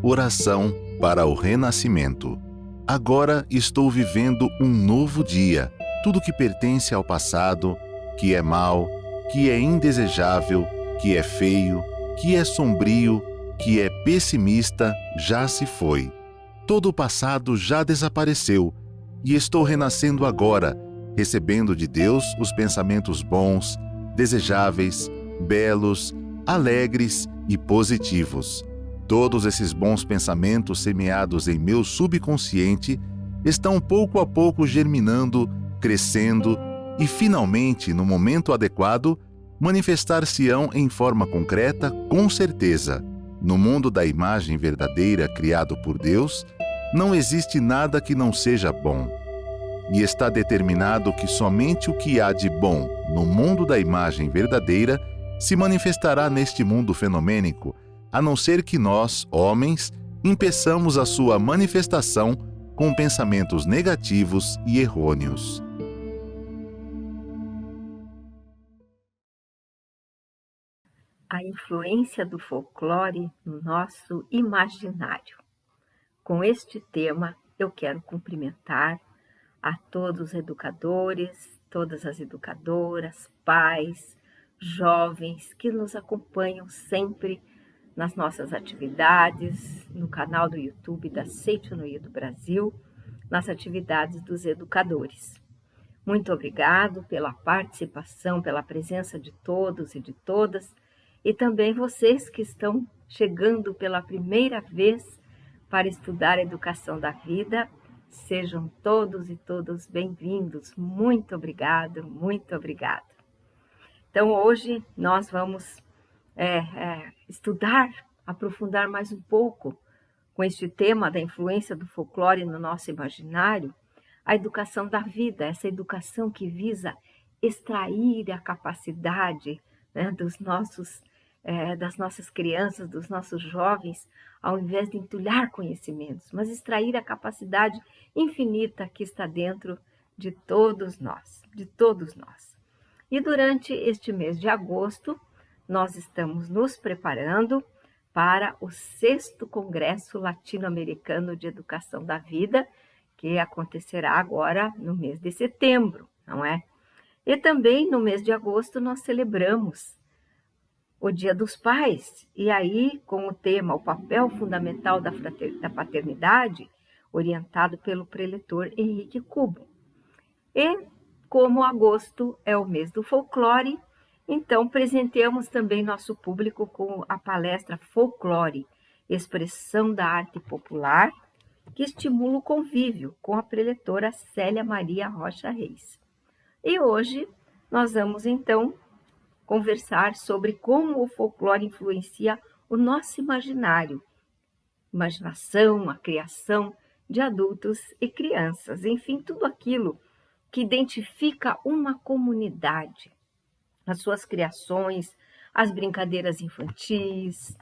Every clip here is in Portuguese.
Oração para o renascimento. Agora estou vivendo um novo dia. Tudo que pertence ao passado, que é mau, que é indesejável, que é feio, que é sombrio, que é pessimista, já se foi. Todo o passado já desapareceu e estou renascendo agora, recebendo de Deus os pensamentos bons, desejáveis, belos, alegres e positivos. Todos esses bons pensamentos semeados em meu subconsciente estão pouco a pouco germinando, crescendo e, finalmente, no momento adequado, manifestar-se-ão em forma concreta, com certeza. No mundo da imagem verdadeira criado por Deus, não existe nada que não seja bom. E está determinado que somente o que há de bom no mundo da imagem verdadeira se manifestará neste mundo fenomênico, a não ser que nós, homens, impeçamos a sua manifestação com pensamentos negativos e errôneos. A influência do folclore no nosso imaginário. Com este tema, eu quero cumprimentar a todos os educadores, todas as educadoras, pais, jovens que nos acompanham sempre nas nossas atividades, no canal do YouTube da Seitonui do Brasil, nas atividades dos educadores. Muito obrigado pela participação, pela presença de todos e de todas, e também vocês que estão chegando pela primeira vez para estudar a educação da vida. Sejam todos e todas bem-vindos. Muito obrigado, muito obrigado. Então, hoje nós vamos estudar, aprofundar mais um pouco com este tema da influência do folclore no nosso imaginário, a educação da vida, essa educação que visa extrair a capacidade, né, das nossas crianças, dos nossos jovens, ao invés de entulhar conhecimentos, mas extrair a capacidade infinita que está dentro de todos nós, de todos nós. E durante este mês de agosto, nós estamos nos preparando para o 6º Congresso Latino-Americano de Educação da Vida, que acontecerá agora no mês de setembro, não é? E também no mês de agosto nós celebramos o Dia dos Pais, e aí com o tema O Papel Fundamental da Paternidade, orientado pelo preletor Henrique Cubo. E como agosto é o mês do folclore, então presenteamos também nosso público com a palestra Folclore, Expressão da Arte Popular, que estimula o convívio, com a preletora Célia Maria Rocha Reis. E hoje nós vamos então conversar sobre como o folclore influencia o nosso imaginário, imaginação, a criação de adultos e crianças, enfim, tudo aquilo que identifica uma comunidade, as suas criações, as brincadeiras infantis,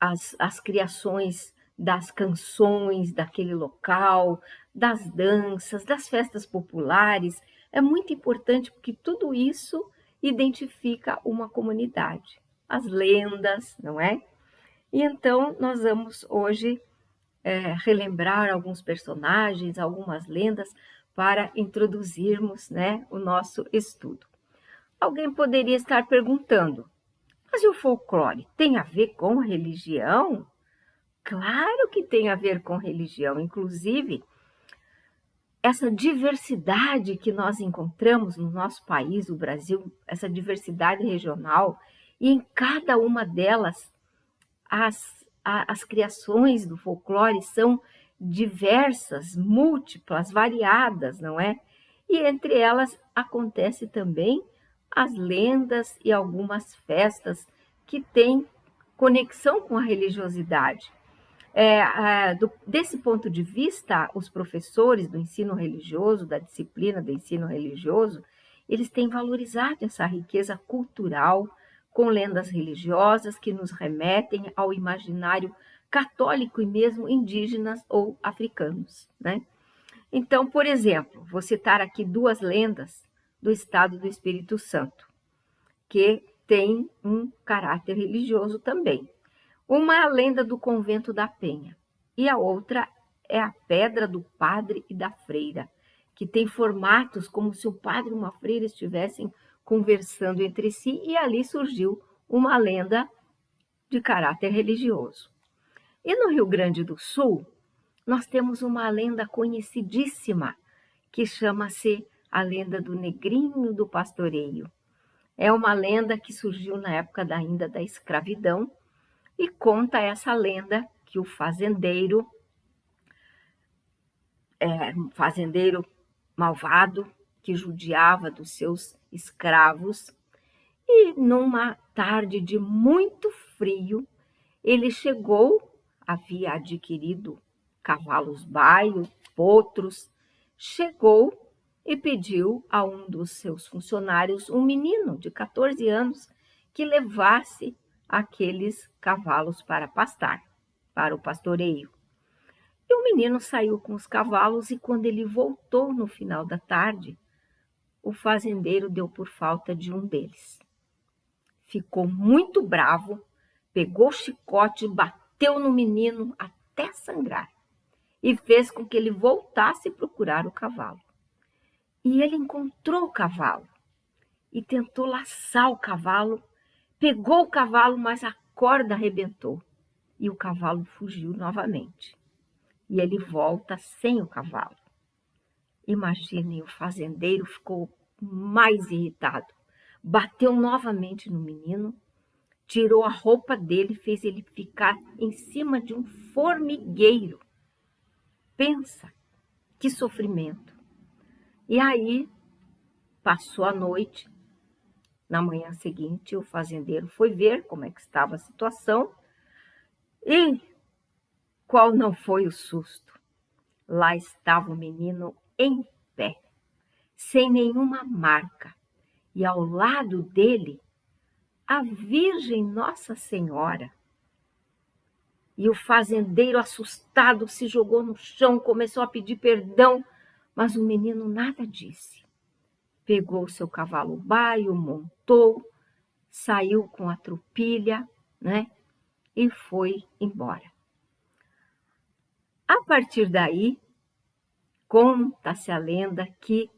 as criações das canções daquele local, das danças, das festas populares. É muito importante porque tudo isso identifica uma comunidade. As lendas, não é? E então nós vamos hoje relembrar alguns personagens, algumas lendas, para introduzirmos, né, o nosso estudo. Alguém poderia estar perguntando, mas e o folclore tem a ver com religião? Claro que tem a ver com religião, inclusive essa diversidade que nós encontramos no nosso país, o Brasil, essa diversidade regional, e em cada uma delas as criações do folclore são diversas, múltiplas, variadas, não é? E entre elas acontece também as lendas e algumas festas que têm conexão com a religiosidade. Desse ponto de vista, os professores do ensino religioso, da disciplina do ensino religioso, eles têm valorizado essa riqueza cultural com lendas religiosas que nos remetem ao imaginário católico e mesmo indígenas ou africanos, né? Então, por exemplo, vou citar aqui 2 lendas do estado do Espírito Santo, que tem um caráter religioso também. Uma é a lenda do convento da Penha e a outra é a pedra do padre e da freira, que tem formatos como se o padre e uma freira estivessem conversando entre si, e ali surgiu uma lenda de caráter religioso. E no Rio Grande do Sul, nós temos uma lenda conhecidíssima que chama-se a lenda do Negrinho do Pastoreio. É uma lenda que surgiu na época ainda da escravidão e conta essa lenda que o fazendeiro, um fazendeiro malvado, que judiava dos seus escravos, e numa tarde de muito frio, ele chegou, havia adquirido cavalos baio, potros, chegou e pediu a um dos seus funcionários, um menino de 14 anos, que levasse aqueles cavalos para pastar, para o pastoreio. E o menino saiu com os cavalos e quando ele voltou no final da tarde, o fazendeiro deu por falta de um deles. Ficou muito bravo, pegou o chicote, bateu no menino até sangrar e fez com que ele voltasse a procurar o cavalo. E ele encontrou o cavalo e tentou laçar o cavalo, pegou o cavalo, mas a corda arrebentou e o cavalo fugiu novamente. E ele volta sem o cavalo. Imaginem, o fazendeiro ficou mais irritado. Bateu novamente no menino, tirou a roupa dele, fez ele ficar em cima de um formigueiro. Pensa, que sofrimento. E aí, passou a noite. Na manhã seguinte, o fazendeiro foi ver como é que estava a situação e qual não foi o susto? Lá estava o menino em pé, sem nenhuma marca, e ao lado dele, a Virgem Nossa Senhora. E o fazendeiro, assustado, se jogou no chão, começou a pedir perdão, mas o menino nada disse. Pegou o seu cavalo baio, montou, saiu com a tropilha, né? E foi embora. A partir daí, conta-se a lenda que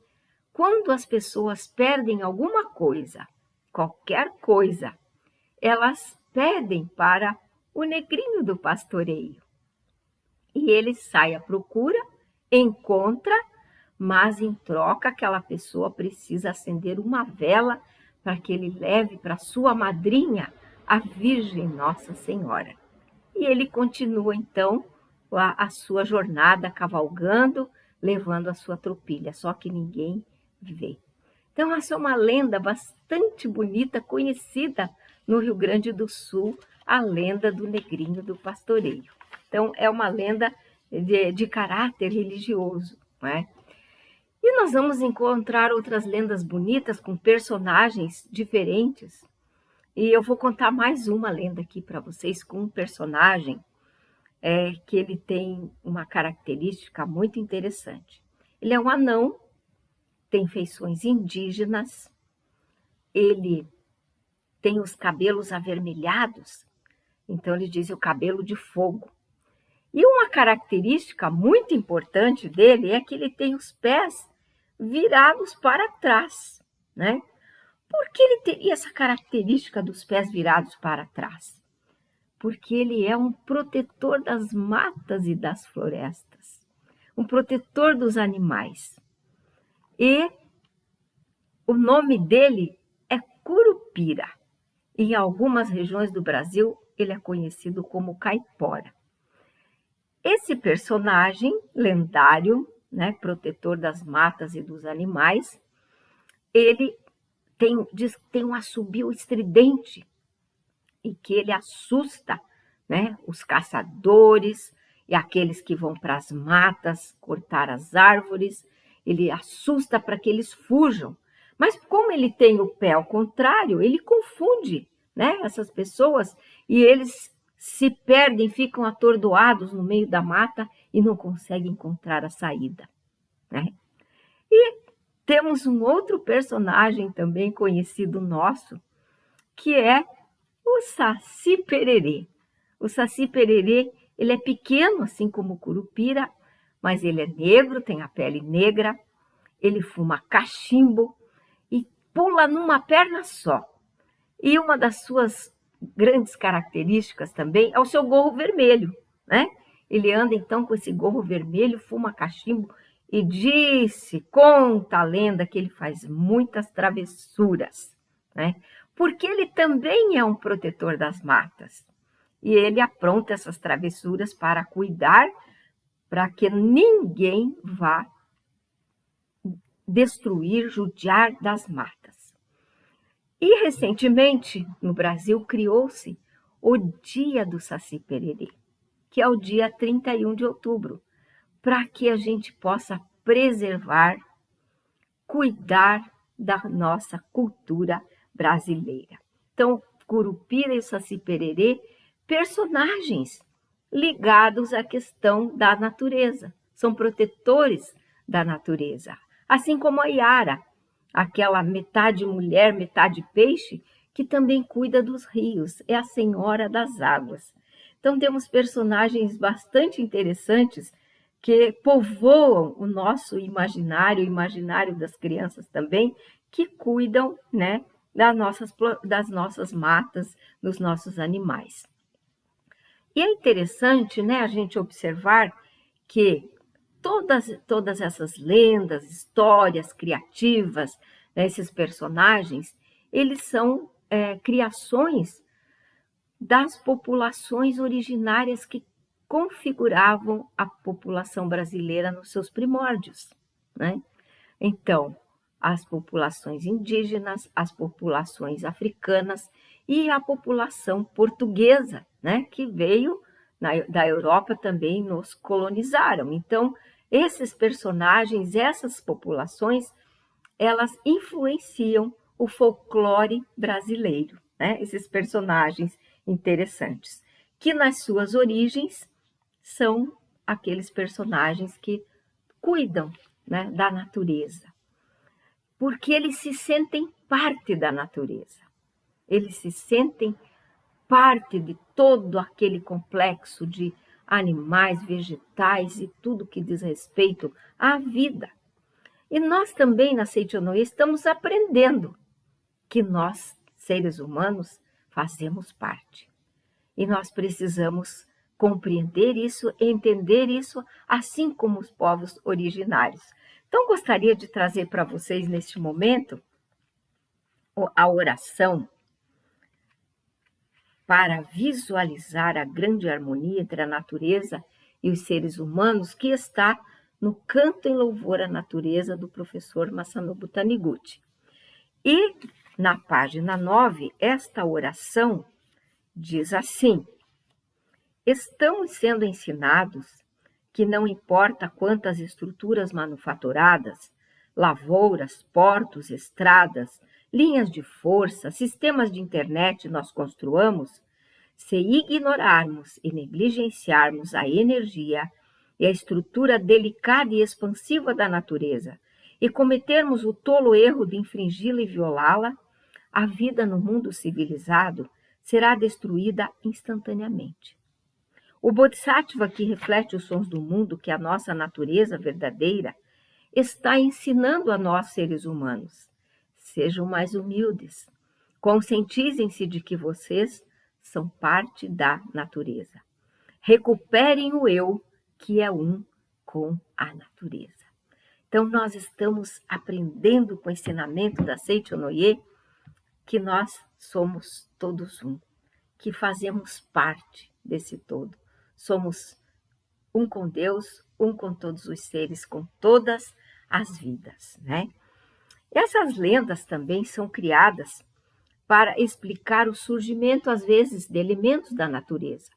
quando as pessoas perdem alguma coisa, qualquer coisa, elas pedem para o negrinho do pastoreio. E ele sai à procura, encontra, mas em troca aquela pessoa precisa acender uma vela para que ele leve para sua madrinha, a Virgem Nossa Senhora. E ele continua então a sua jornada cavalgando, levando a sua tropilha, só que ninguém vê. Então essa é uma lenda bastante bonita, conhecida no Rio Grande do Sul, a lenda do Negrinho do Pastoreio. Então é uma lenda de caráter religioso, não é? E nós vamos encontrar outras lendas bonitas com personagens diferentes. E eu vou contar mais uma lenda aqui para vocês com um personagem que ele tem uma característica muito interessante. Ele é um anão, tem feições indígenas, ele tem os cabelos avermelhados, então ele diz o cabelo de fogo. E uma característica muito importante dele é que ele tem os pés virados para trás, né? Por que ele teria essa característica dos pés virados para trás? Porque ele é um protetor das matas e das florestas, um protetor dos animais. E o nome dele é Curupira. Em algumas regiões do Brasil, ele é conhecido como Caipora. Esse personagem lendário, né, protetor das matas e dos animais, ele diz que tem um assobio estridente e que ele assusta, né, os caçadores e aqueles que vão para as matas cortar as árvores. Ele assusta para que eles fujam. Mas como ele tem o pé ao contrário, ele confunde, né, essas pessoas e eles se perdem, ficam atordoados no meio da mata e não conseguem encontrar a saída, né? E temos um outro personagem também conhecido nosso, que é o Saci Pererê. O Saci-Pererê, ele é pequeno, assim como o Curupira, mas ele é negro, tem a pele negra, ele fuma cachimbo e pula numa perna só. E uma das suas grandes características também é o seu gorro vermelho, né? Ele anda então com esse gorro vermelho, fuma cachimbo e conta a lenda que ele faz muitas travessuras, né? Porque ele também é um protetor das matas. E ele apronta essas travessuras para cuidar, para que ninguém vá destruir, judiar das matas. E recentemente, no Brasil, criou-se o Dia do Saci-Pererê, que é o dia 31 de outubro, para que a gente possa preservar, cuidar da nossa cultura brasileira. Então, Curupira e o Saci-Pererê, personagens ligados à questão da natureza, são protetores da natureza, assim como a Iara, aquela metade mulher, metade peixe, que também cuida dos rios, é a senhora das águas. Então temos personagens bastante interessantes que povoam o nosso imaginário, o imaginário das crianças também, que cuidam, né, das nossas matas, dos nossos animais. E é interessante, né, a gente observar que todas essas lendas, histórias criativas, né, esses personagens, eles são criações das populações originárias que configuravam a população brasileira nos seus primórdios, né? Então, as populações indígenas, as populações africanas e a população portuguesa, né, que veio da Europa também nos colonizaram. Então, esses personagens, essas populações, elas influenciam o folclore brasileiro, né? Esses personagens interessantes, que nas suas origens são aqueles personagens que cuidam, né, da natureza, porque eles se sentem parte da natureza, eles se sentem parte de todo aquele complexo de animais, vegetais e tudo que diz respeito à vida. E nós também, na Seitonoye, estamos aprendendo que nós, seres humanos, fazemos parte. E nós precisamos compreender isso, entender isso, assim como os povos originários. Então, gostaria de trazer para vocês, neste momento, a oração para visualizar a grande harmonia entre a natureza e os seres humanos, que está no Canto em Louvor à Natureza, do professor Masanobu Taniguchi. E, na página 9, esta oração diz assim: estamos sendo ensinados que não importa quantas estruturas manufaturadas, lavouras, portos, estradas, linhas de força, sistemas de internet nós construamos, se ignorarmos e negligenciarmos a energia e a estrutura delicada e expansiva da natureza e cometermos o tolo erro de infringi-la e violá-la, a vida no mundo civilizado será destruída instantaneamente. O Bodhisattva, que reflete os sons do mundo, que é a nossa natureza verdadeira, está ensinando a nós, seres humanos: sejam mais humildes, conscientizem-se de que vocês são parte da natureza. Recuperem o eu, que é um com a natureza. Então, nós estamos aprendendo com o ensinamento da Seitonoye que nós somos todos um, que fazemos parte desse todo. Somos um com Deus, um com todos os seres, com todas as vidas, né? Essas lendas também são criadas para explicar o surgimento, às vezes, de elementos da natureza,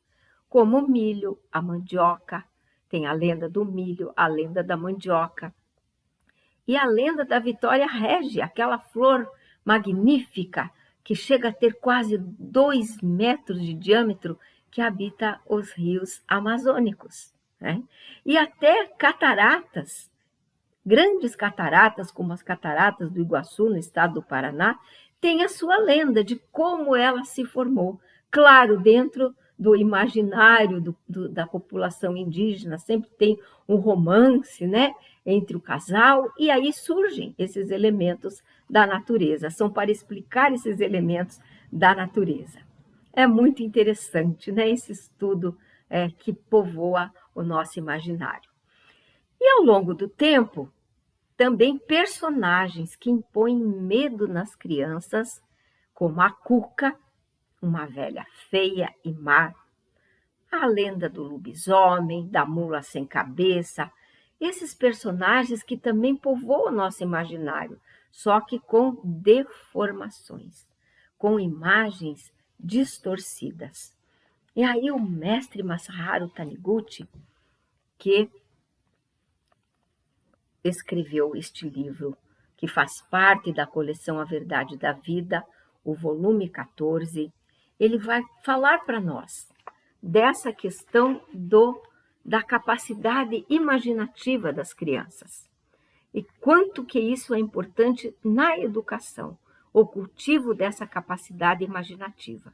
como o milho, a mandioca. Tem a lenda do milho, a lenda da mandioca. E a lenda da Vitória Régia, aquela flor magnífica que chega a ter quase 2 metros de diâmetro, que habita os rios amazônicos, né? E até cataratas, grandes cataratas, como as cataratas do Iguaçu, no estado do Paraná, tem a sua lenda de como ela se formou. Claro, dentro do imaginário da população indígena, sempre tem um romance, né, entre o casal, e aí surgem esses elementos da natureza, são para explicar esses elementos da natureza. É muito interessante, né, esse estudo que povoa o nosso imaginário. E ao longo do tempo, também personagens que impõem medo nas crianças, como a Cuca, uma velha feia e má, a lenda do lobisomem, da mula sem cabeça, esses personagens que também povoam o nosso imaginário, só que com deformações, com imagens distorcidas. E aí o mestre Masaharu Taniguchi, que escreveu este livro, que faz parte da coleção A Verdade da Vida, o volume 14, ele vai falar para nós dessa questão da capacidade imaginativa das crianças. E quanto que isso é importante na educação, o cultivo dessa capacidade imaginativa.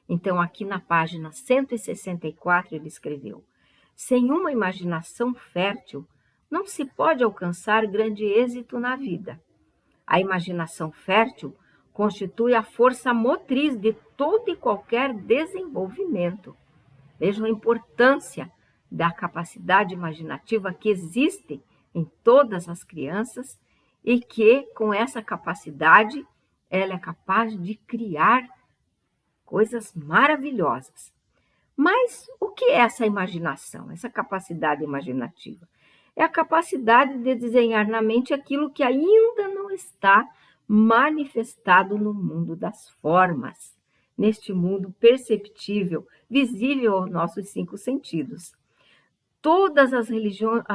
Então, aqui na página 164, ele escreveu: sem uma imaginação fértil, não se pode alcançar grande êxito na vida. A imaginação fértil constitui a força motriz de todo e qualquer desenvolvimento. Vejam a importância da capacidade imaginativa que existe em todas as crianças e que, com essa capacidade, ela é capaz de criar coisas maravilhosas. Mas o que é essa imaginação, essa capacidade imaginativa? É a capacidade de desenhar na mente aquilo que ainda não está manifestado no mundo das formas, neste mundo perceptível, visível aos nossos 5 sentidos. Todas as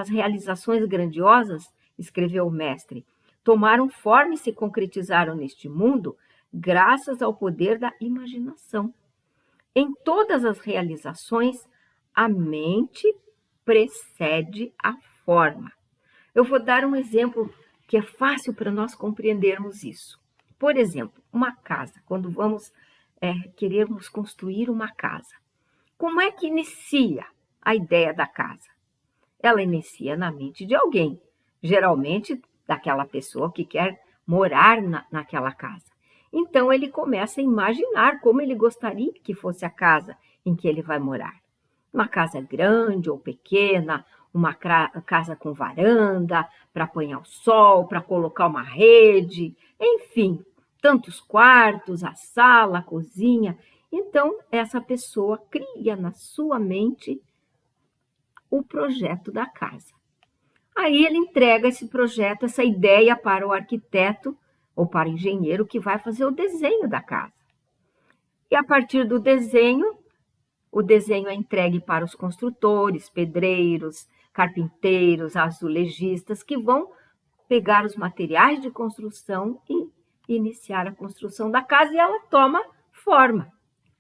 realizações grandiosas, escreveu o mestre, tomaram forma e se concretizaram neste mundo graças ao poder da imaginação. Em todas as realizações, a mente precede a forma. Eu vou dar um exemplo que é fácil para nós compreendermos isso. Por exemplo, uma casa, quando queremos construir uma casa. Como é que inicia a ideia da casa? Ela inicia na mente de alguém, geralmente daquela pessoa que quer morar naquela casa. Então, ele começa a imaginar como ele gostaria que fosse a casa em que ele vai morar. Uma casa grande ou pequena, uma casa com varanda, para apanhar o sol, para colocar uma rede, enfim, tantos quartos, a sala, a cozinha. Então, essa pessoa cria na sua mente o projeto da casa. Aí ele entrega esse projeto, essa ideia para o arquiteto ou para o engenheiro que vai fazer o desenho da casa. E a partir do desenho, o desenho é entregue para os construtores, pedreiros, carpinteiros, azulejistas, que vão pegar os materiais de construção e iniciar a construção da casa e ela toma forma,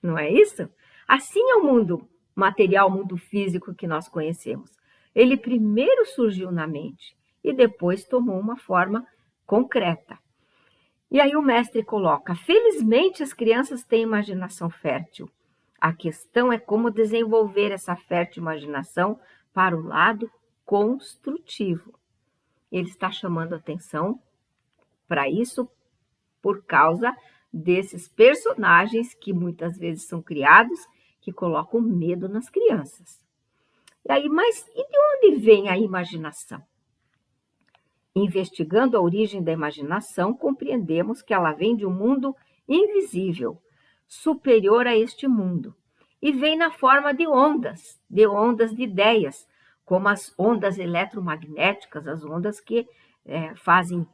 não é isso? Assim é o mundo material, o mundo físico que nós conhecemos. Ele primeiro surgiu na mente e depois tomou uma forma concreta. E aí o mestre coloca: felizmente as crianças têm imaginação fértil. A questão é como desenvolver essa fértil imaginação para o lado construtivo. Ele está chamando atenção para isso por causa desses personagens que muitas vezes são criados, que colocam medo nas crianças. E aí, mas e de onde vem a imaginação? Investigando a origem da imaginação, compreendemos que ela vem de um mundo invisível, superior a este mundo, e vem na forma de ondas de ideias, como as ondas eletromagnéticas, as ondas que fazem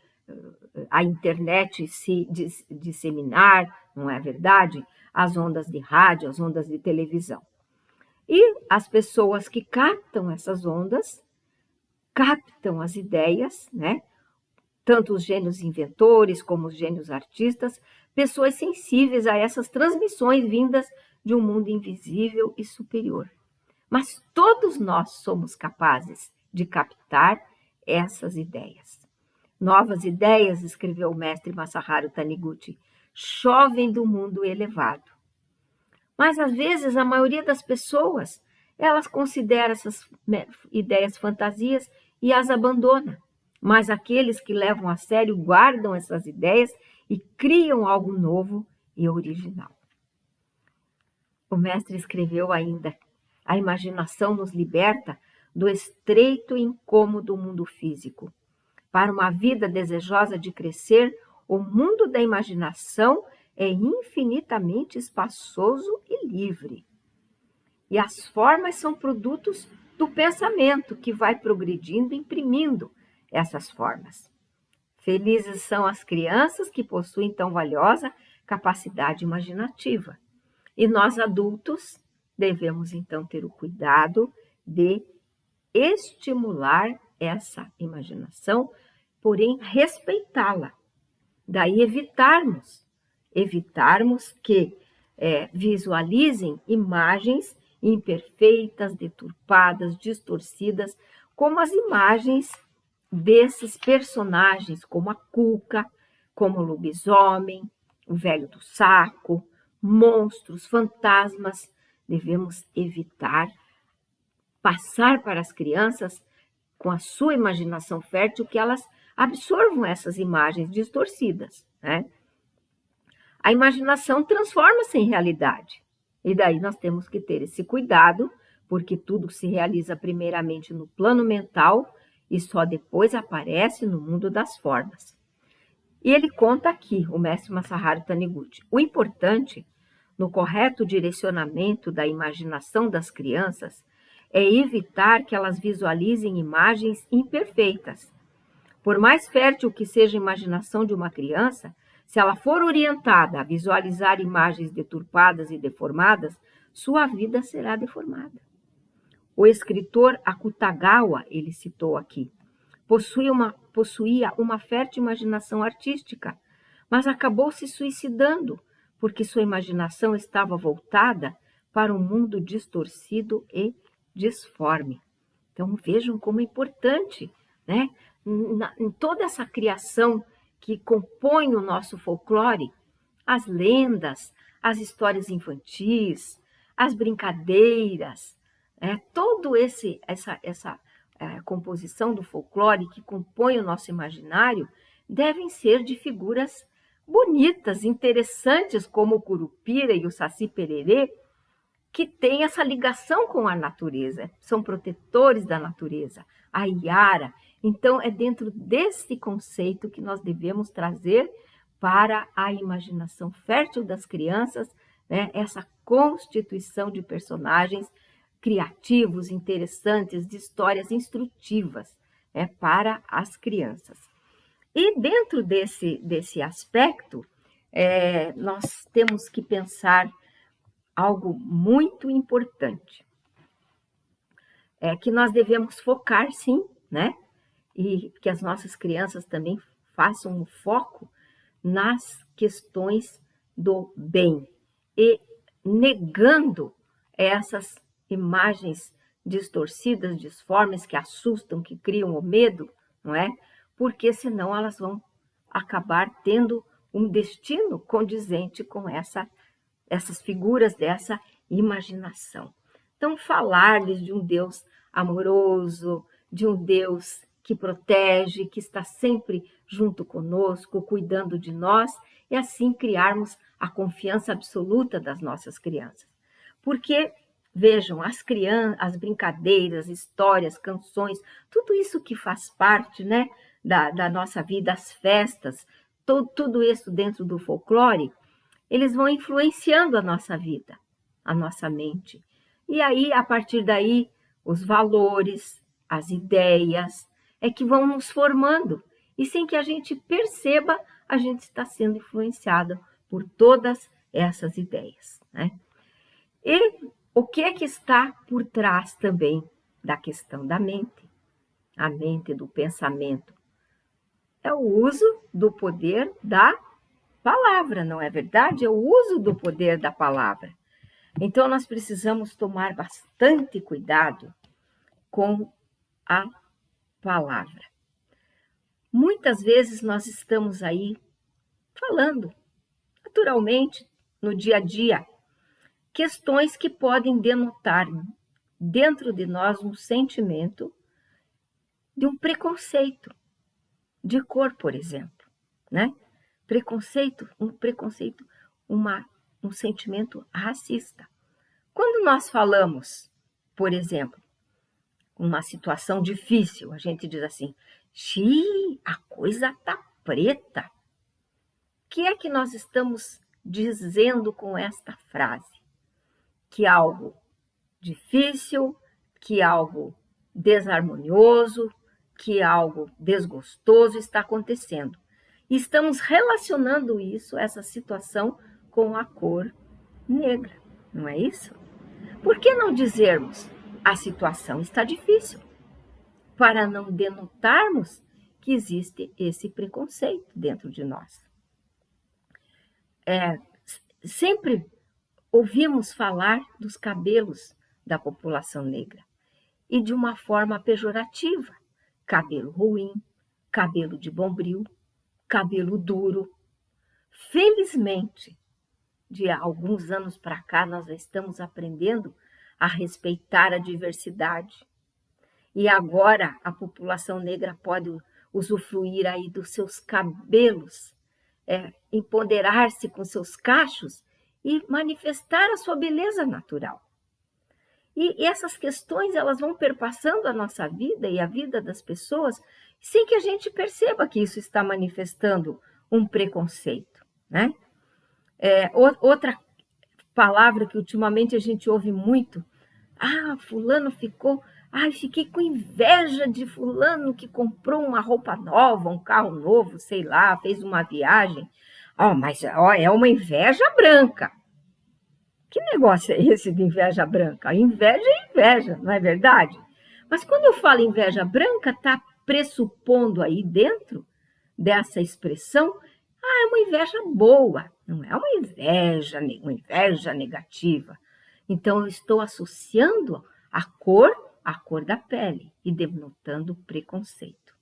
a internet se disseminar, não é verdade? As ondas de rádio, as ondas de televisão. E as pessoas que captam essas ondas, captam as ideias, né? Tanto os gênios inventores como os gênios artistas, pessoas sensíveis a essas transmissões vindas de um mundo invisível e superior. Mas todos nós somos capazes de captar essas ideias. Novas ideias, escreveu o mestre Masaharu Taniguchi, chovem do mundo elevado. Mas, às vezes, a maioria das pessoas, elas consideram essas ideias fantasias e as abandona. Mas aqueles que levam a sério guardam essas ideias e criam algo novo e original. O mestre escreveu ainda: a imaginação nos liberta do estreito e incômodo mundo físico. Para uma vida desejosa de crescer, o mundo da imaginação é infinitamente espaçoso e livre. E as formas são produtos do pensamento que vai progredindo, imprimindo essas formas. Felizes são as crianças que possuem tão valiosa capacidade imaginativa. E nós adultos devemos então ter o cuidado de estimular essa imaginação, porém respeitá-la. Daí evitarmos que visualizem imagens imperfeitas, deturpadas, distorcidas, como as imagens desses personagens, como a Cuca, como o lobisomem, o velho do saco, monstros, fantasmas. Devemos evitar passar para as crianças, com a sua imaginação fértil, que elas absorvam essas imagens distorcidas, né? A imaginação transforma-se em realidade. E daí nós temos que ter esse cuidado, porque tudo se realiza primeiramente no plano mental e só depois aparece no mundo das formas. E ele conta aqui, o mestre Masaharu Taniguchi: o importante no correto direcionamento da imaginação das crianças é evitar que elas visualizem imagens imperfeitas. Por mais fértil que seja a imaginação de uma criança, se ela for orientada a visualizar imagens deturpadas e deformadas, sua vida será deformada. O escritor Akutagawa, ele citou aqui, possuía uma fértil imaginação artística, mas acabou se suicidando, porque sua imaginação estava voltada para um mundo distorcido e disforme. Então vejam como é importante, né? Em toda essa criação que compõe o nosso folclore, as lendas, as histórias infantis, as brincadeiras, todo essa composição do folclore que compõe o nosso imaginário devem ser de figuras bonitas, interessantes, como o Curupira e o Saci Pererê, que têm essa ligação com a natureza, são protetores da natureza, a Iara. Então, é dentro desse conceito que nós devemos trazer para a imaginação fértil das crianças, né, essa constituição de personagens criativos, interessantes, de histórias instrutivas, para as crianças. E dentro desse aspecto, nós temos que pensar algo muito importante. É que nós devemos focar, sim, né? E que as nossas crianças também façam um foco nas questões do bem. E negando essas imagens distorcidas, disformes, que assustam, que criam o medo, não é? Porque senão elas vão acabar tendo um destino condizente com essas figuras dessa imaginação. Então, falar-lhes de um Deus amoroso, de um Deus que protege, que está sempre junto conosco, cuidando de nós, e assim criarmos a confiança absoluta das nossas crianças. Porque, vejam, as brincadeiras, histórias, canções, tudo isso que faz parte, né, da nossa vida, as festas, tudo isso dentro do folclore, eles vão influenciando a nossa vida, a nossa mente. E aí, a partir daí, os valores, as ideias, que vão nos formando. E sem que a gente perceba, a gente está sendo influenciado por todas essas ideias, né? E o que é que está por trás também da questão da mente? A mente, do pensamento. É o uso do poder da palavra, não é verdade? É o uso do poder da palavra. Então, nós precisamos tomar bastante cuidado com a palavra. Muitas vezes nós estamos aí falando, naturalmente, no dia a dia, questões que podem denotar dentro de nós um sentimento de um preconceito de cor, por exemplo, né? Um sentimento racista. Quando nós falamos, por exemplo, uma situação difícil, a gente diz assim, xiii, a coisa tá preta. O que é que nós estamos dizendo com esta frase? Que algo difícil, que algo desarmonioso, que algo desgostoso está acontecendo. E estamos relacionando isso, essa situação, com a cor negra, não é isso? Por que não dizermos a situação está difícil? Para não denotarmos que existe esse preconceito dentro de nós. Sempre ouvimos falar dos cabelos da população negra e de uma forma pejorativa. Cabelo ruim, cabelo de bombril, cabelo duro. Felizmente, de alguns anos para cá, nós já estamos aprendendo a respeitar a diversidade. E agora a população negra pode usufruir aí dos seus cabelos, empoderar-se com seus cachos e manifestar a sua beleza natural. E essas questões, elas vão perpassando a nossa vida e a vida das pessoas sem que a gente perceba que isso está manifestando um preconceito, né? Outra palavra que ultimamente a gente ouve muito, fulano ficou, fiquei com inveja de fulano que comprou uma roupa nova, um carro novo, sei lá, fez uma viagem. Mas é uma inveja branca. Que negócio é esse de inveja branca? Inveja é inveja, não é verdade? Mas quando eu falo inveja branca, está pressupondo aí dentro dessa expressão, é uma inveja boa, não é uma inveja negativa. Então, eu estou associando a cor da pele e denotando preconceito.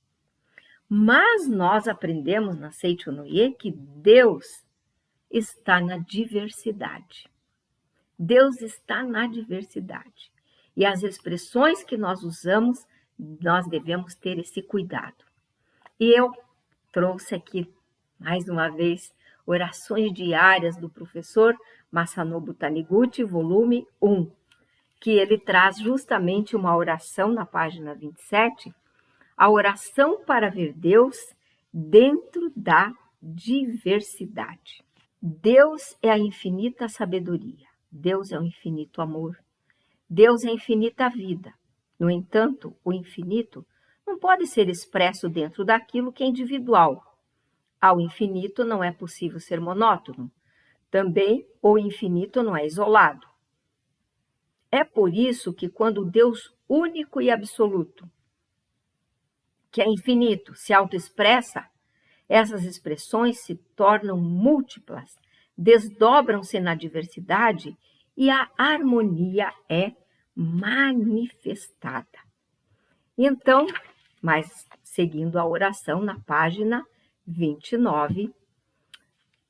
Mas nós aprendemos na Seichonoye que Deus está na diversidade. Deus está na diversidade. E as expressões que nós usamos, nós devemos ter esse cuidado. E eu trouxe aqui, mais uma vez, Orações Diárias do professor Masanobu Taniguchi, volume 1, que ele traz justamente uma oração na página 27, a oração para ver Deus dentro da diversidade. Deus é a infinita sabedoria. Deus é o infinito amor. Deus é a infinita vida. No entanto, o infinito não pode ser expresso dentro daquilo que é individual. Ao infinito não é possível ser monótono. Também o infinito não é isolado. É por isso que quando Deus único e absoluto, que é infinito, se autoexpressa, essas expressões se tornam múltiplas, desdobram-se na diversidade e a harmonia é manifestada. Então, mas seguindo a oração na página 29,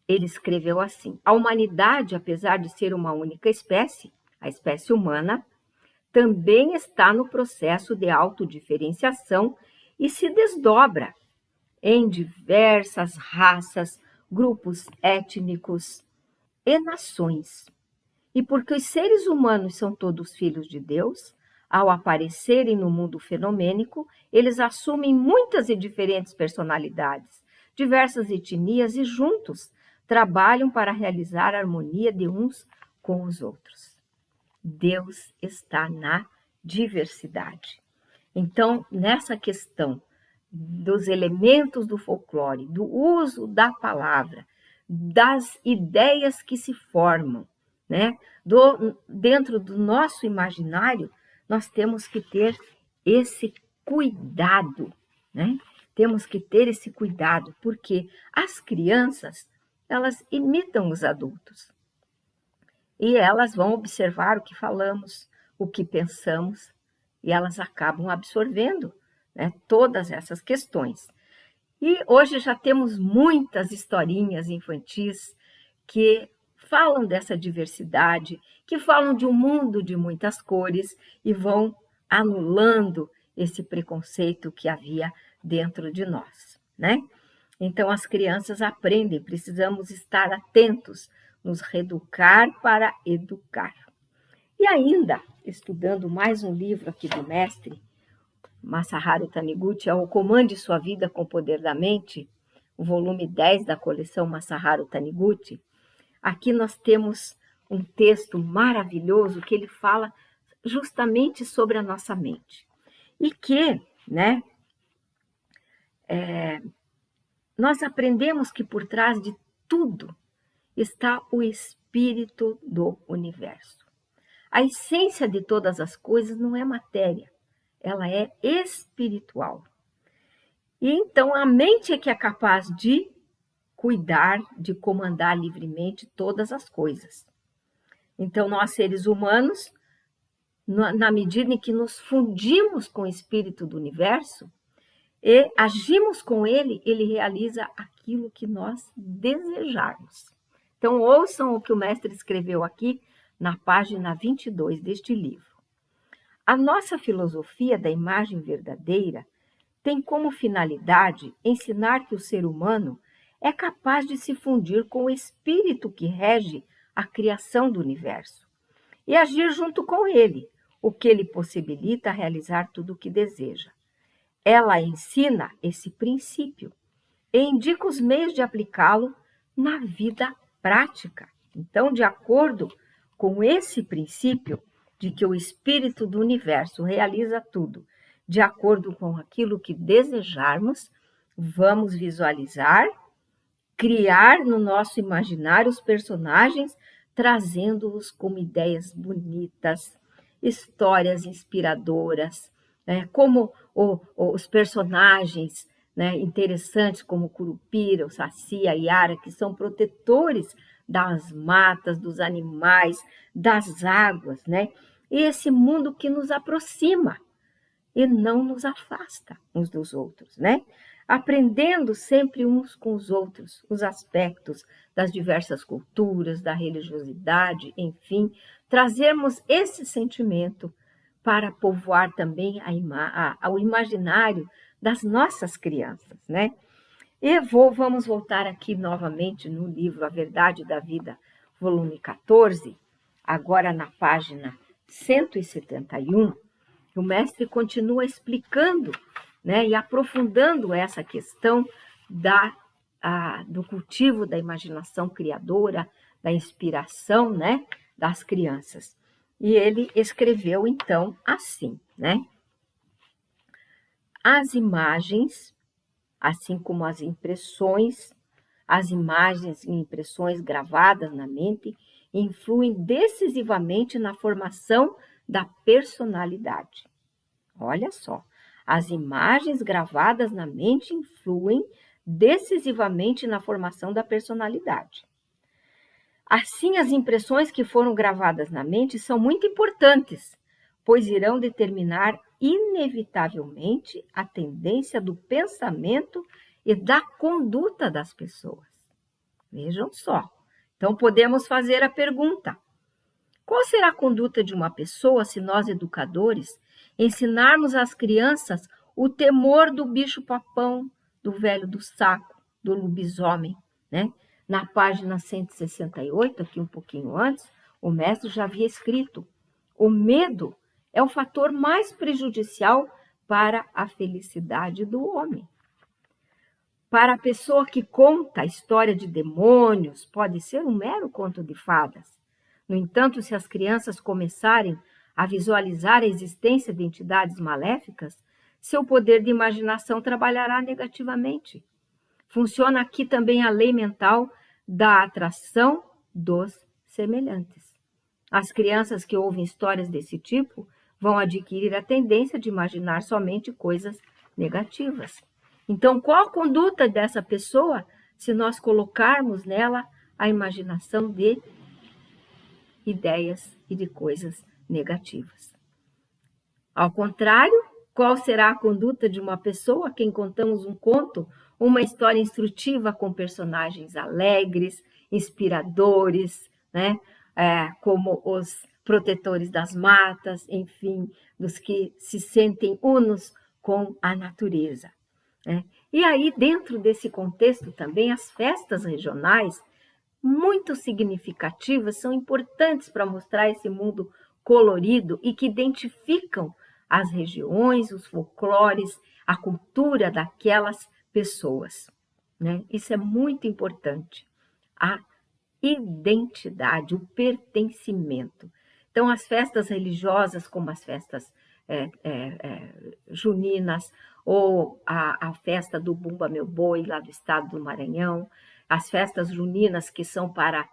ele escreveu assim: a humanidade, apesar de ser uma única espécie, a espécie humana, também está no processo de autodiferenciação e se desdobra em diversas raças, grupos étnicos e nações. E porque os seres humanos são todos filhos de Deus, ao aparecerem no mundo fenomênico, eles assumem muitas e diferentes personalidades, diversas etnias e juntos trabalham para realizar a harmonia de uns com os outros. Deus está na diversidade. Então, nessa questão dos elementos do folclore, do uso da palavra, das ideias que se formam, né? Dentro do nosso imaginário, nós temos que ter esse cuidado, né? Temos que ter esse cuidado, porque as crianças, elas imitam os adultos. E elas vão observar o que falamos, o que pensamos, e elas acabam absorvendo, né, todas essas questões. E hoje já temos muitas historinhas infantis que falam dessa diversidade, que falam de um mundo de muitas cores e vão anulando esse preconceito que havia dentro de nós, né? Então, as crianças aprendem, precisamos estar atentos, nos reeducar para educar. E ainda, estudando mais um livro aqui do mestre, Masaharu Taniguchi, é o Comande Sua Vida com o Poder da Mente, o volume 10 da coleção Masaharu Taniguchi, aqui nós temos um texto maravilhoso que ele fala justamente sobre a nossa mente. E que, né, nós aprendemos que por trás de tudo está o espírito do universo. A essência de todas as coisas não é matéria, ela é espiritual. E então a mente é que é capaz de cuidar, de comandar livremente todas as coisas. Então nós, seres humanos, na medida em que nos fundimos com o espírito do universo e agimos com ele, ele realiza aquilo que nós desejarmos. Então ouçam o que o mestre escreveu aqui na página 22 deste livro. A nossa filosofia da imagem verdadeira tem como finalidade ensinar que o ser humano é capaz de se fundir com o espírito que rege a criação do universo e agir junto com ele, o que lhe possibilita realizar tudo o que deseja. Ela ensina esse princípio e indica os meios de aplicá-lo na vida prática. Então, de acordo com esse princípio de que o espírito do universo realiza tudo, de acordo com aquilo que desejarmos, vamos visualizar, criar no nosso imaginário os personagens, trazendo-os como ideias bonitas, histórias inspiradoras, né? Como os personagens, né, interessantes como o Curupira, o Saci, a Yara, que são protetores das matas, dos animais, das águas, né? E esse mundo que nos aproxima e não nos afasta uns dos outros, né? Aprendendo sempre uns com os outros os aspectos das diversas culturas, da religiosidade, enfim, trazermos esse sentimento para povoar também o imaginário das nossas crianças, né? E vamos voltar aqui novamente no livro A Verdade da Vida, volume 14, agora na página 171, o mestre continua explicando, né, e aprofundando essa questão do cultivo da imaginação criadora, da inspiração, né, das crianças. E ele escreveu, então, assim, né? As imagens, assim como as imagens e impressões gravadas na mente, influem decisivamente na formação da personalidade. Olha só, as imagens gravadas na mente influem decisivamente na formação da personalidade. Assim, as impressões que foram gravadas na mente são muito importantes, pois irão determinar inevitavelmente a tendência do pensamento e da conduta das pessoas. Vejam só. Então, podemos fazer a pergunta: qual será a conduta de uma pessoa se nós, educadores, ensinarmos às crianças o temor do bicho-papão, do velho do saco, do lobisomem, né? Na página 168, aqui um pouquinho antes, o mestre já havia escrito: o medo é o fator mais prejudicial para a felicidade do homem. Para a pessoa que conta a história de demônios, pode ser um mero conto de fadas. No entanto, se as crianças começarem a visualizar a existência de entidades maléficas, seu poder de imaginação trabalhará negativamente. Funciona aqui também a lei mental da atração dos semelhantes. As crianças que ouvem histórias desse tipo vão adquirir a tendência de imaginar somente coisas negativas. Então, qual a conduta dessa pessoa se nós colocarmos nela a imaginação de ideias e de coisas negativas? Ao contrário, qual será a conduta de uma pessoa a quem contamos um conto, uma história instrutiva com personagens alegres, inspiradores, né? Como os protetores das matas, enfim, dos que se sentem unos com a natureza, né? E aí, dentro desse contexto também, as festas regionais, muito significativas, são importantes para mostrar esse mundo colorido e que identificam as regiões, os folclores, a cultura daquelas pessoas, né? Isso é muito importante. A identidade, o pertencimento. Então, as festas religiosas, como as festas juninas, ou a festa do Bumba Meu Boi, lá do estado do Maranhão, as festas juninas que são para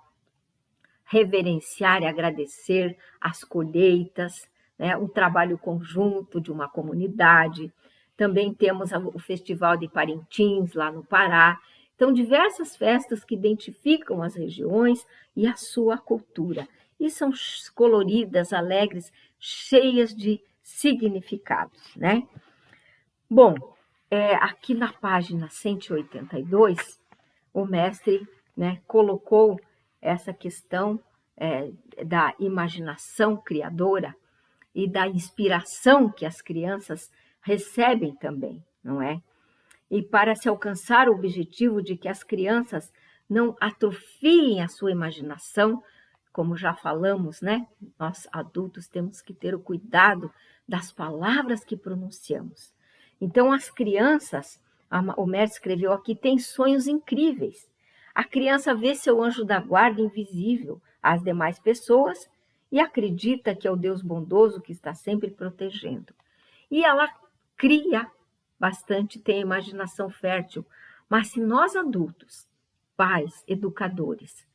reverenciar e agradecer as colheitas, né, um trabalho conjunto de uma comunidade. Também temos o Festival de Parintins, lá no Pará. Então, diversas festas que identificam as regiões e a sua cultura. E são coloridas, alegres, cheias de significados, né? Bom, aqui na página 182, o mestre, né, colocou essa questão da imaginação criadora e da inspiração que as crianças recebem também, não é? E para se alcançar o objetivo de que as crianças não atrofiem a sua imaginação, como já falamos, né? Nós adultos temos que ter o cuidado das palavras que pronunciamos. Então, as crianças, o mestre escreveu aqui, têm sonhos incríveis. A criança vê seu anjo da guarda invisível às demais pessoas e acredita que é o Deus bondoso que está sempre protegendo. E ela cria bastante, tem a imaginação fértil. Mas se nós adultos, pais, educadores,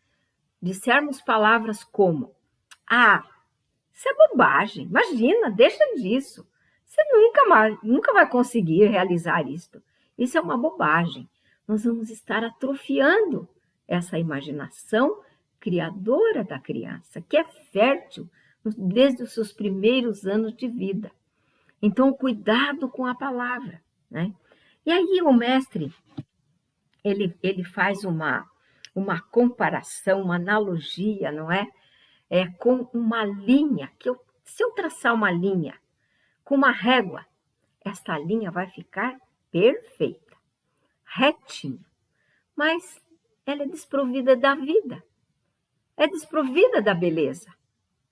dissermos palavras como: isso é bobagem, imagina, deixa disso. Você nunca vai conseguir realizar isto. Isso é uma bobagem. Nós vamos estar atrofiando essa imaginação criadora da criança, que é fértil desde os seus primeiros anos de vida. Então, cuidado com a palavra, né? E aí o mestre, ele faz uma comparação, uma analogia, não é? Com uma linha, se eu traçar uma linha com uma régua, esta linha vai ficar perfeita, retinha, mas ela é desprovida da vida, é desprovida da beleza,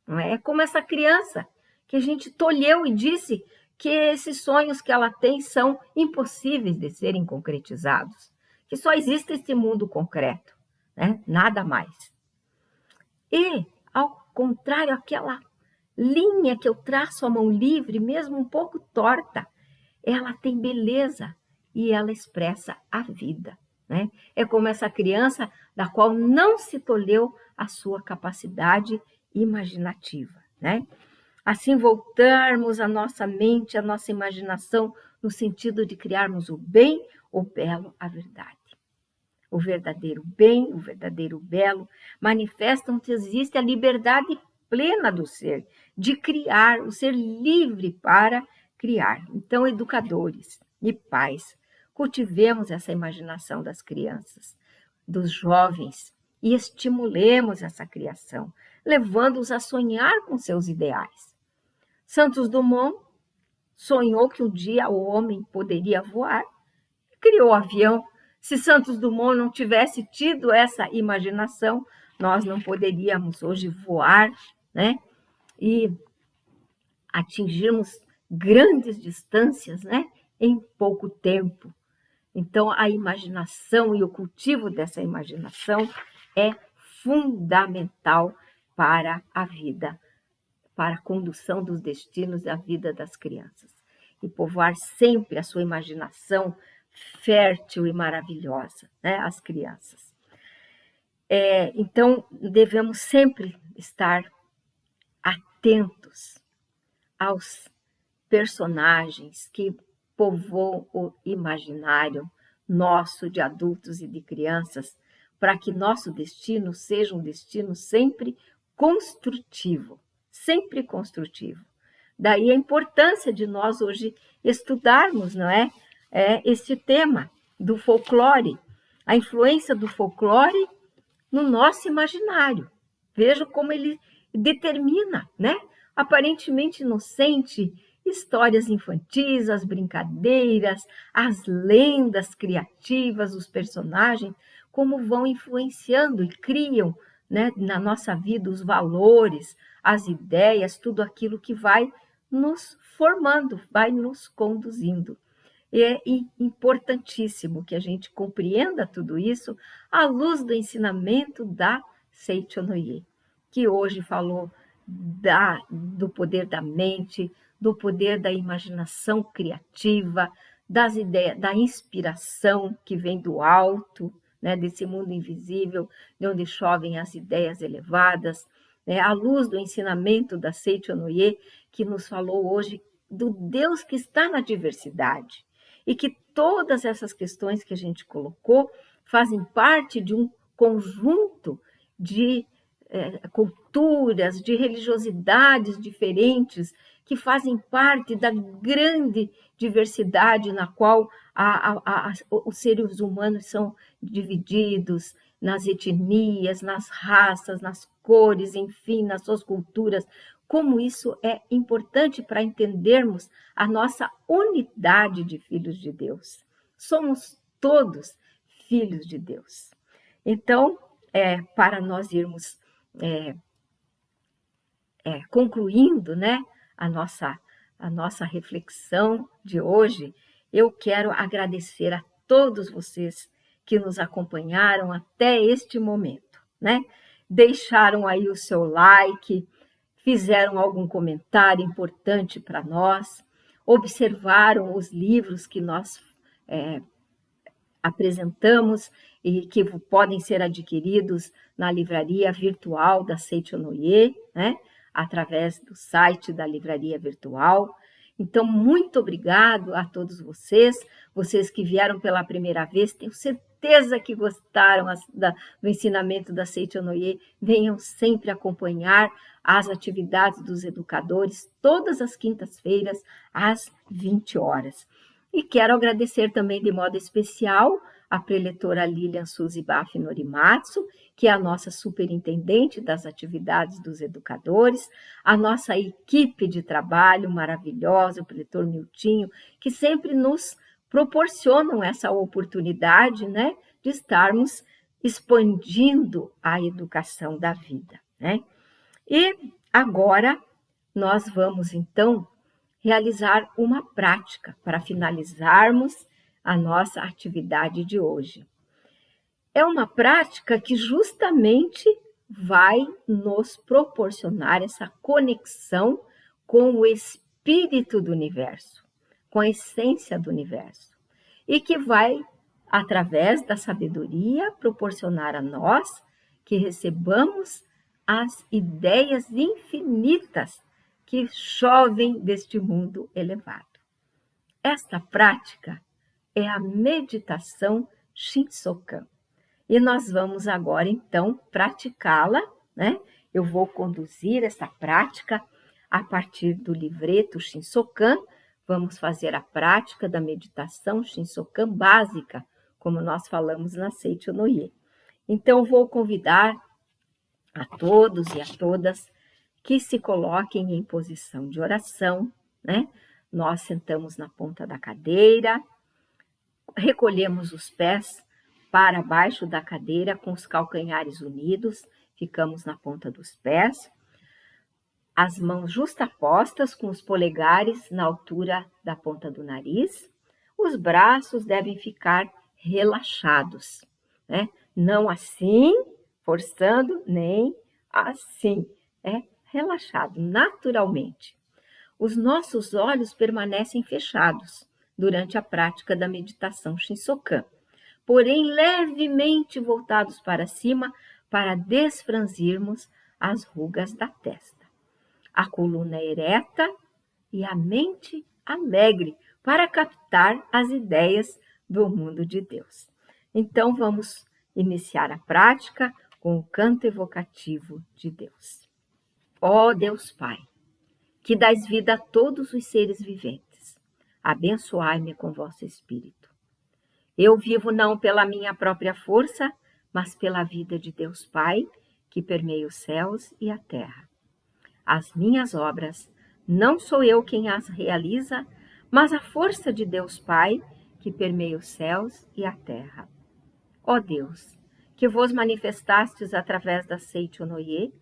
não é? É como essa criança que a gente tolheu e disse que esses sonhos que ela tem são impossíveis de serem concretizados, que só existe esse mundo concreto, né? Nada mais. E, ao contrário, aquela linha que eu traço à mão livre, mesmo um pouco torta, ela tem beleza e ela expressa a vida, né? É como essa criança da qual não se tolheu a sua capacidade imaginativa, né? Assim, voltarmos a nossa mente, a nossa imaginação, no sentido de criarmos o bem, o belo, a verdade. O verdadeiro bem, o verdadeiro belo, manifestam que existe a liberdade plena do ser, de criar, o ser livre para criar. Então, educadores e pais, cultivemos essa imaginação das crianças, dos jovens, e estimulemos essa criação, levando-os a sonhar com seus ideais. Santos Dumont sonhou que um dia o homem poderia voar e criou o avião. Se Santos Dumont não tivesse tido essa imaginação, nós não poderíamos hoje voar, né? E atingirmos grandes distâncias, né? Em pouco tempo. Então, a imaginação e o cultivo dessa imaginação é fundamental para a vida, para a condução dos destinos da vida das crianças. E povoar sempre a sua imaginação fértil e maravilhosa, né? As crianças. Então, devemos sempre estar atentos aos personagens que povoam o imaginário nosso de adultos e de crianças, para que nosso destino seja um destino sempre construtivo, sempre construtivo. Daí a importância de nós hoje estudarmos, não é? Este tema do folclore, a influência do folclore no nosso imaginário, Veja como ele determina, né? Aparentemente inocente, histórias infantis, as brincadeiras, as lendas criativas, os personagens, como vão influenciando e criam, né, na nossa vida os valores, as ideias, tudo aquilo que vai nos formando, vai nos conduzindo. E é importantíssimo que a gente compreenda tudo isso à luz do ensinamento da Seicho Noye, que hoje falou do poder da mente, do poder da imaginação criativa, das ideias, da inspiração que vem do alto, né, desse mundo invisível, de onde chovem as ideias elevadas, né, à luz do ensinamento da Seicho Noye, que nos falou hoje do Deus que está na diversidade, e que todas essas questões que a gente colocou fazem parte de um conjunto de culturas, de religiosidades diferentes, que fazem parte da grande diversidade na qual os seres humanos são divididos nas etnias, nas raças, nas cores, enfim, nas suas culturas. Como isso é importante para entendermos a nossa unidade de filhos de Deus. Somos todos filhos de Deus. Então, para nós irmos concluindo, né, a nossa reflexão de hoje, eu quero agradecer a todos vocês que nos acompanharam até este momento, né? Deixaram aí o seu like, fizeram algum comentário importante para nós, observaram os livros que nós apresentamos e que podem ser adquiridos na livraria virtual da Seicho Noye, né? Através do site da livraria virtual. Então, muito obrigado a todos vocês que vieram pela primeira vez, tenho certeza que gostaram do ensinamento da Seicho Noye, venham sempre acompanhar as atividades dos educadores, todas as quintas-feiras, às 20 horas. E quero agradecer também de modo especial a preletora Lilian Suzy Baff Norimatsu, que é a nossa superintendente das atividades dos educadores, a nossa equipe de trabalho maravilhosa, o preletor Miltinho, que sempre nos proporcionam essa oportunidade, né, de estarmos expandindo a educação da vida, né? E agora nós vamos, então, realizar uma prática para finalizarmos a nossa atividade de hoje. É uma prática que justamente vai nos proporcionar essa conexão com o espírito do universo, com a essência do universo, e que vai, através da sabedoria, proporcionar a nós que recebamos as ideias infinitas que chovem deste mundo elevado. Esta prática é a meditação Shinsokan. E nós vamos agora, então, praticá-la, né? Eu vou conduzir essa prática a partir do livreto Shinsokan. Vamos fazer a prática da meditação Shinsokan básica, como nós falamos na Seicho Noye. Então, vou convidar a todos e a todas que se coloquem em posição de oração, né? Nós sentamos na ponta da cadeira, recolhemos os pés para baixo da cadeira com os calcanhares unidos, ficamos na ponta dos pés, as mãos justapostas com os polegares na altura da ponta do nariz, os braços devem ficar relaxados, né? Não assim, forçando, nem assim, relaxado, naturalmente. Os nossos olhos permanecem fechados durante a prática da meditação Shinsokan, porém levemente voltados para cima para desfranzirmos as rugas da testa. A coluna ereta e a mente alegre para captar as ideias do mundo de Deus. Então, vamos iniciar a prática com o canto evocativo de Deus. Ó Deus Pai, que dás vida a todos os seres viventes, abençoai-me com vosso Espírito. Eu vivo não pela minha própria força, mas pela vida de Deus Pai, que permeia os céus e a terra. As minhas obras, não sou eu quem as realiza, mas a força de Deus Pai, que permeia os céus e a terra. Ó Deus, que vos manifestastes através da Seite Onoye,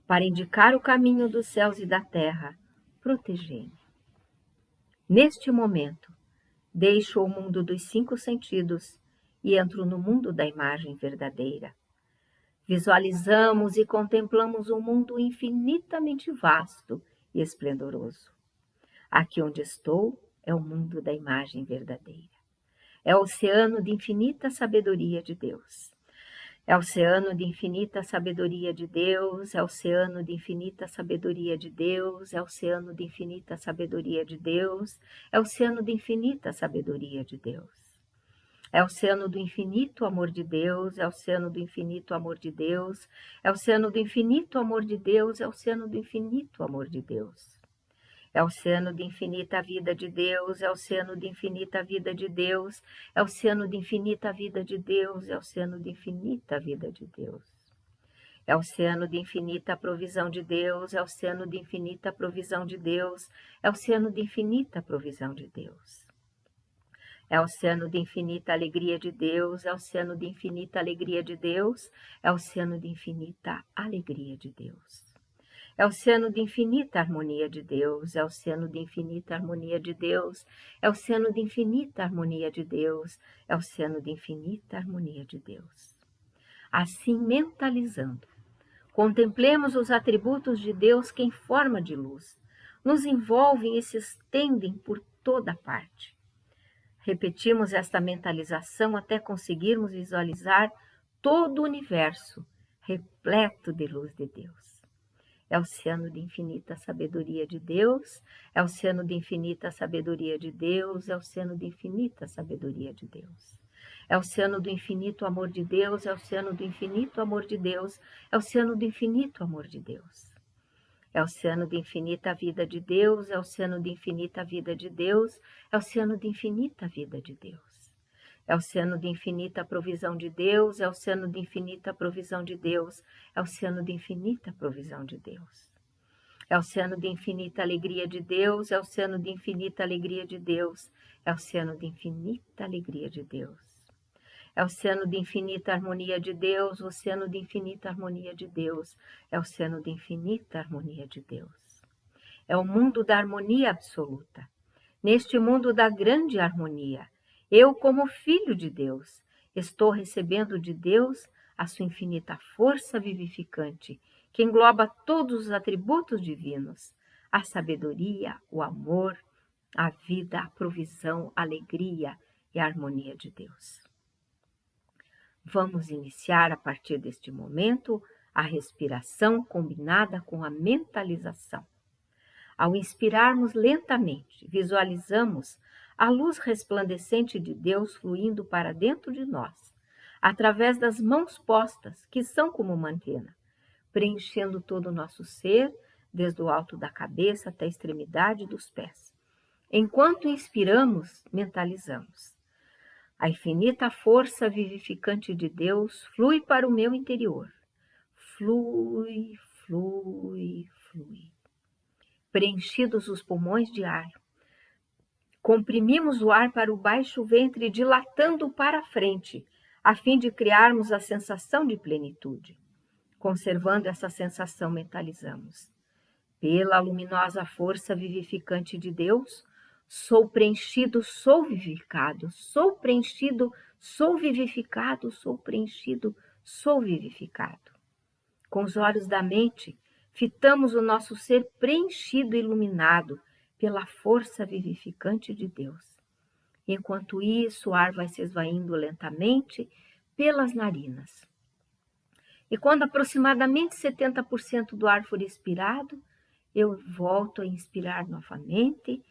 para indicar o caminho dos céus e da terra, protegei-me. Neste momento, deixo o mundo dos 5 sentidos e entro no mundo da imagem verdadeira. Visualizamos e contemplamos um mundo infinitamente vasto e esplendoroso. Aqui onde estou é o mundo da imagem verdadeira. É o oceano de infinita sabedoria de Deus. É o oceano de infinita sabedoria de Deus, é o oceano de infinita sabedoria de Deus, é o oceano de infinita sabedoria de Deus, é o oceano de infinita sabedoria de Deus. É o oceano do infinito amor de Deus, é o oceano do infinito amor de Deus, é o oceano do infinito amor de Deus, é o oceano do infinito amor de Deus. É o oceano de infinita vida de Deus, é o oceano de infinita vida de Deus, é o oceano de infinita vida de Deus, é o oceano de infinita vida de Deus. É o oceano de infinita provisão de Deus, é o oceano de infinita provisão de Deus, é o oceano de infinita provisão de Deus. É o oceano de infinita alegria de Deus, é o oceano de infinita alegria de Deus, é o oceano de infinita alegria de Deus. É o oceano de infinita harmonia de Deus, é o oceano de infinita harmonia de Deus, é o oceano de infinita harmonia de Deus, é o oceano de infinita harmonia de Deus. Assim, mentalizando, contemplemos os atributos de Deus que em forma de luz nos envolvem e se estendem por toda parte. Repetimos esta mentalização até conseguirmos visualizar todo o universo repleto de luz de Deus. É o oceano de infinita sabedoria de Deus, é o oceano de infinita sabedoria de Deus, é o oceano de infinita sabedoria de Deus. É o oceano do infinito amor de Deus, é o oceano do infinito amor de Deus, é o oceano do infinito amor de Deus. É o oceano de infinita vida de Deus, é o oceano de infinita vida de Deus, é o oceano de infinita vida de Deus. É o oceano de infinita provisão de Deus, é o oceano de infinita provisão de Deus, é o oceano de infinita provisão de Deus. É o oceano de infinita alegria de Deus, é o oceano de infinita alegria de Deus, é o oceano de infinita alegria de Deus. É o oceano de infinita harmonia de Deus, o oceano de infinita harmonia de Deus, é o oceano de infinita harmonia de Deus. É o mundo da harmonia absoluta. Neste mundo da grande harmonia, eu, como filho de Deus, estou recebendo de Deus a sua infinita força vivificante, que engloba todos os atributos divinos, a sabedoria, o amor, a vida, a provisão, a alegria e a harmonia de Deus. Vamos iniciar a partir deste momento a respiração combinada com a mentalização. Ao inspirarmos lentamente, visualizamos a luz resplandecente de Deus fluindo para dentro de nós, através das mãos postas, que são como uma antena, preenchendo todo o nosso ser, desde o alto da cabeça até a extremidade dos pés. Enquanto inspiramos, mentalizamos. A infinita força vivificante de Deus flui para o meu interior. Flui, flui, flui. Preenchidos os pulmões de ar, comprimimos o ar para o baixo ventre, dilatando para a frente, a fim de criarmos a sensação de plenitude. Conservando essa sensação, mentalizamos. Pela luminosa força vivificante de Deus, sou preenchido, sou vivificado, sou preenchido, sou vivificado, sou preenchido, sou vivificado. Com os olhos da mente, fitamos o nosso ser preenchido e iluminado pela força vivificante de Deus. Enquanto isso, o ar vai se esvaindo lentamente pelas narinas. E quando aproximadamente 70% do ar for expirado, eu volto a inspirar novamente,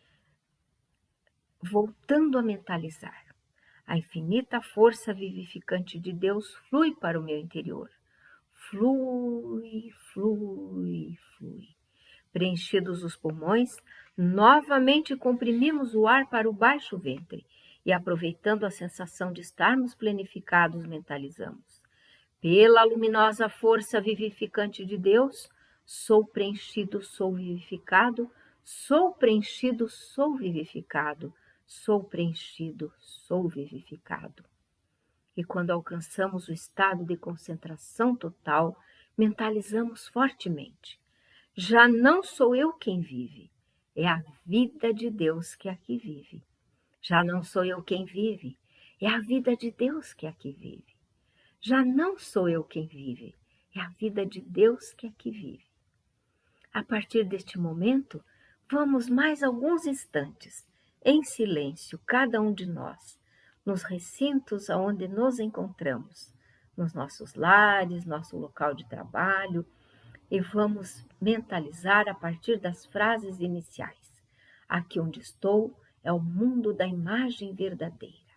voltando a mentalizar. A infinita força vivificante de Deus flui para o meu interior. Flui, flui, flui. Preenchidos os pulmões, novamente comprimimos o ar para o baixo ventre e, aproveitando a sensação de estarmos planificados, mentalizamos. Pela luminosa força vivificante de Deus, sou preenchido, sou vivificado, sou preenchido, sou vivificado, sou preenchido, sou vivificado. E quando alcançamos o estado de concentração total, mentalizamos fortemente: já não sou eu quem vive, é a vida de Deus que aqui vive. Já não sou eu quem vive, é a vida de Deus que aqui vive. Já não sou eu quem vive, é a vida de Deus que aqui vive. A partir deste momento, vamos mais alguns instantes, em silêncio, cada um de nós, nos recintos onde nos encontramos, nos nossos lares, nosso local de trabalho, e vamos mentalizar a partir das frases iniciais. Aqui onde estou é o mundo da imagem verdadeira.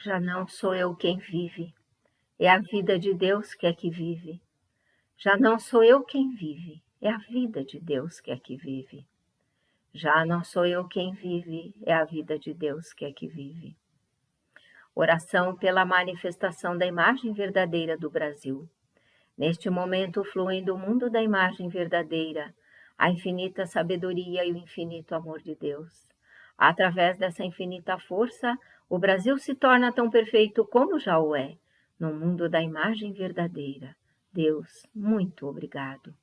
Já não sou eu quem vive, é a vida de Deus que aqui vive. Já não sou eu quem vive, é a vida de Deus que aqui vive. Já não sou eu quem vive, é a vida de Deus que aqui vive. Oração pela manifestação da imagem verdadeira do Brasil. Neste momento fluem do mundo da imagem verdadeira a infinita sabedoria e o infinito amor de Deus. Através dessa infinita força, o Brasil se torna tão perfeito como já o é, no mundo da imagem verdadeira. Deus, muito obrigado.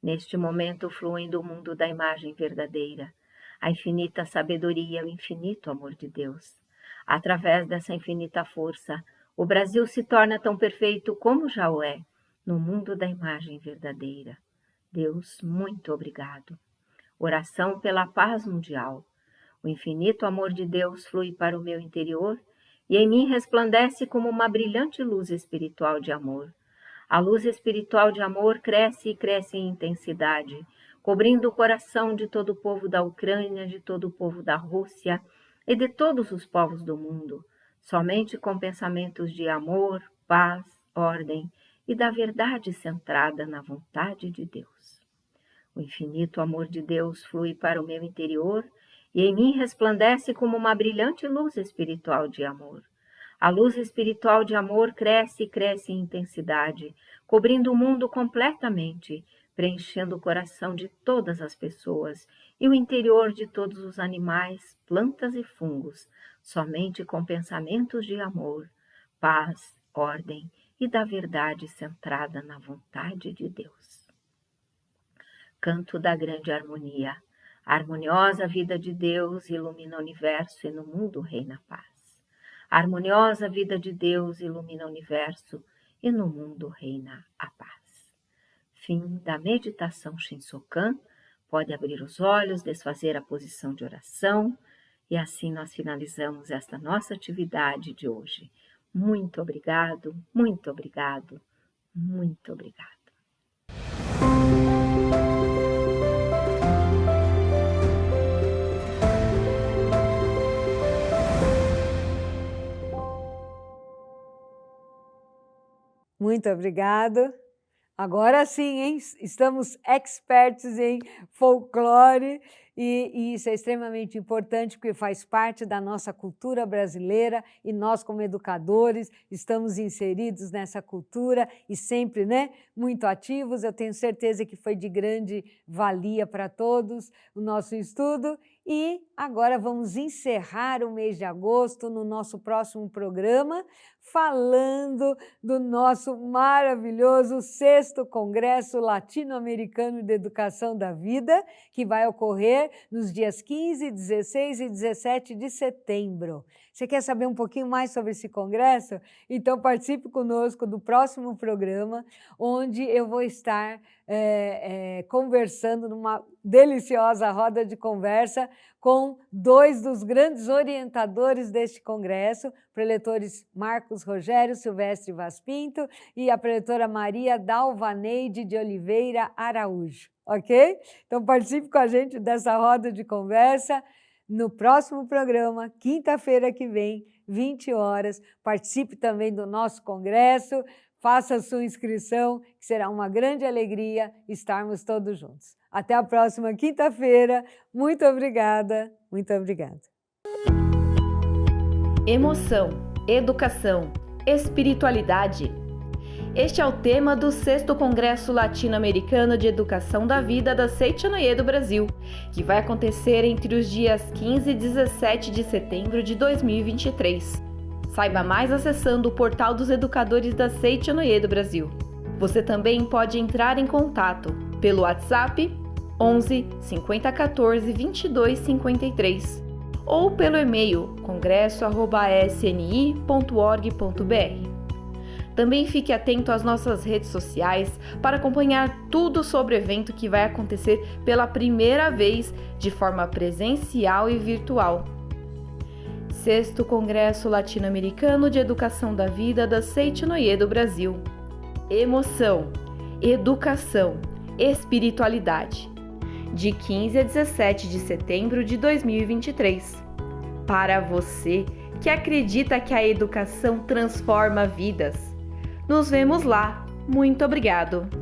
Neste momento fluem do mundo da imagem verdadeira a infinita sabedoria e o infinito amor de Deus. Através dessa infinita força, o Brasil se torna tão perfeito como já o é, no mundo da imagem verdadeira. Deus, muito obrigado. Oração pela paz mundial. O infinito amor de Deus flui para o meu interior e em mim resplandece como uma brilhante luz espiritual de amor. A luz espiritual de amor cresce e cresce em intensidade, cobrindo o coração de todo o povo da Ucrânia, de todo o povo da Rússia e de todos os povos do mundo. Somente com pensamentos de amor, paz, ordem e da verdade centrada na vontade de Deus. O infinito amor de Deus flui para o meu interior e em mim resplandece como uma brilhante luz espiritual de amor. A luz espiritual de amor cresce e cresce em intensidade, cobrindo o mundo completamente, preenchendo o coração de todas as pessoas e o interior de todos os animais, plantas e fungos, somente com pensamentos de amor, paz, ordem e da verdade centrada na vontade de Deus. Canto da grande harmonia. A harmoniosa vida de Deus ilumina o universo e no mundo reina a paz. A harmoniosa vida de Deus ilumina o universo e no mundo reina a paz. Fim da meditação Shinsokan. Pode abrir os olhos, desfazer a posição de oração e assim nós finalizamos esta nossa atividade de hoje. Muito obrigado, muito obrigado, muito obrigado. Muito obrigado. Agora sim, hein? Estamos expertos em folclore e isso é extremamente importante porque faz parte da nossa cultura brasileira e nós, como educadores, estamos inseridos nessa cultura e sempre, né, muito ativos. Eu tenho certeza que foi de grande valia para todos o nosso estudo. E agora vamos encerrar o mês de agosto no nosso próximo programa, falando do nosso maravilhoso 6º Congresso Latino-Americano de Educação da Vida, que vai ocorrer nos dias 15, 16 e 17 de setembro. Você quer saber um pouquinho mais sobre esse congresso? Então participe conosco do próximo programa, onde eu vou estar conversando numa deliciosa roda de conversa com 2 dos grandes orientadores deste congresso, preletores Marcos Rogério Silvestre Vaz Pinto e a preletora Maria Dalvaneide de Oliveira Araújo, ok? Então participe com a gente dessa roda de conversa no próximo programa, quinta-feira que vem, 20 horas. Participe também do nosso congresso, faça a sua inscrição, que será uma grande alegria estarmos todos juntos. Até a próxima quinta-feira. Muito obrigada, muito obrigada. Emoção, educação, espiritualidade. Este é o tema do 6º Congresso Latino-Americano de Educação da Vida da Seicho-no-Ie do Brasil, que vai acontecer entre os dias 15 e 17 de setembro de 2023. Saiba mais acessando o portal dos educadores da Seicho-no-Ie do Brasil. Você também pode entrar em contato pelo WhatsApp 11 50 14 22 53 ou pelo e-mail congresso@sni.org.br. Também fique atento às nossas redes sociais para acompanhar tudo sobre o evento que vai acontecer pela primeira vez de forma presencial e virtual. 6º Congresso Latino-Americano de Educação da Vida da Seicho-no-Ie do Brasil. Emoção, educação, espiritualidade. De 15 a 17 de setembro de 2023. Para você que acredita que a educação transforma vidas. Nos vemos lá. Muito obrigado!